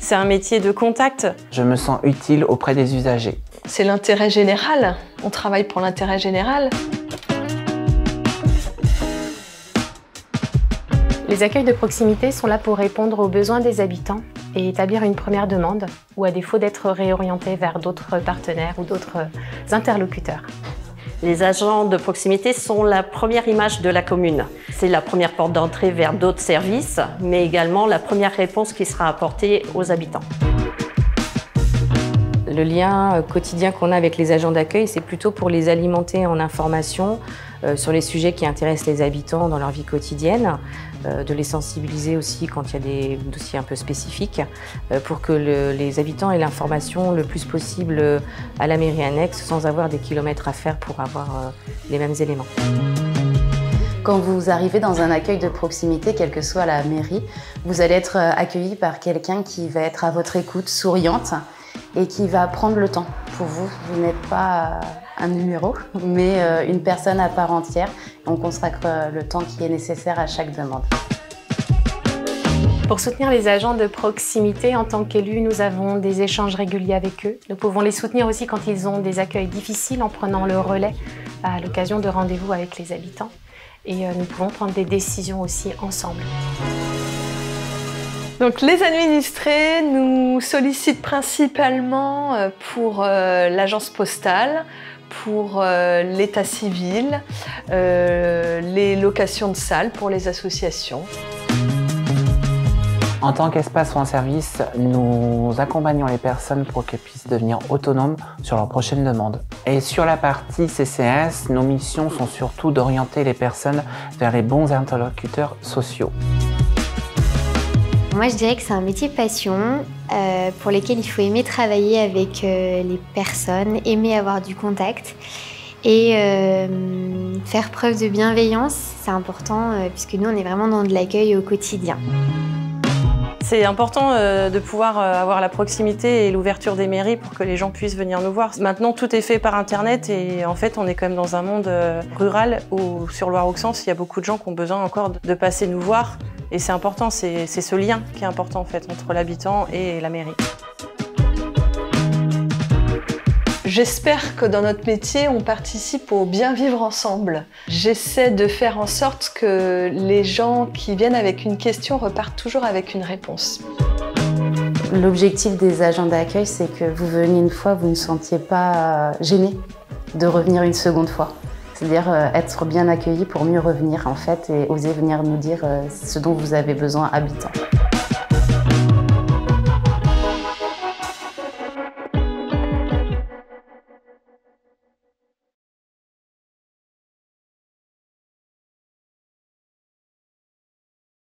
C'est un métier de contact. Je me sens utile auprès des usagers. C'est l'intérêt général. On travaille pour l'intérêt général. Les accueils de proximité sont là pour répondre aux besoins des habitants et établir une première demande, ou à défaut d'être réorientés vers d'autres partenaires ou d'autres interlocuteurs. Les agents de proximité sont la première image de la commune. C'est la première porte d'entrée vers d'autres services, mais également la première réponse qui sera apportée aux habitants. Le lien quotidien qu'on a avec les agents d'accueil, c'est plutôt pour les alimenter en informations sur les sujets qui intéressent les habitants dans leur vie quotidienne, de les sensibiliser aussi quand il y a des dossiers un peu spécifiques, pour que les habitants aient l'information le plus possible à la mairie annexe sans avoir des kilomètres à faire pour avoir les mêmes éléments. Quand vous arrivez dans un accueil de proximité, quelle que soit la mairie, vous allez être accueilli par quelqu'un qui va être à votre écoute, souriante, et qui va prendre le temps pour vous. Vous n'êtes pas un numéro, mais une personne à part entière. On consacre le temps qui est nécessaire à chaque demande. Pour soutenir les agents de proximité, en tant qu'élus, nous avons des échanges réguliers avec eux. Nous pouvons les soutenir aussi quand ils ont des accueils difficiles en prenant le relais à l'occasion de rendez-vous avec les habitants. Et nous pouvons prendre des décisions aussi ensemble. Donc les administrés nous sollicitent principalement pour l'agence postale, pour l'état civil, les locations de salles pour les associations. En tant qu'espace ou en service, nous accompagnons les personnes pour qu'elles puissent devenir autonomes sur leurs prochaines demandes. Et sur la partie CCS, nos missions sont surtout d'orienter les personnes vers les bons interlocuteurs sociaux. Moi, je dirais que c'est un métier passion pour lequel il faut aimer travailler avec les personnes, aimer avoir du contact et faire preuve de bienveillance. C'est important puisque nous, on est vraiment dans de l'accueil au quotidien. C'est important de pouvoir avoir la proximité et l'ouverture des mairies pour que les gens puissent venir nous voir. Maintenant, tout est fait par Internet et en fait, on est quand même dans un monde rural où, sur Loire-Auxence, il y a beaucoup de gens qui ont besoin encore de passer nous voir. Et c'est important, c'est ce lien qui est important en fait entre l'habitant et la mairie. J'espère que dans notre métier, on participe au bien vivre ensemble. J'essaie de faire en sorte que les gens qui viennent avec une question repartent toujours avec une réponse. L'objectif des agents d'accueil, c'est que vous veniez une fois, vous ne sentiez pas gêné de revenir une seconde fois. C'est-à-dire être bien accueilli pour mieux revenir en fait et oser venir nous dire ce dont vous avez besoin, habitant.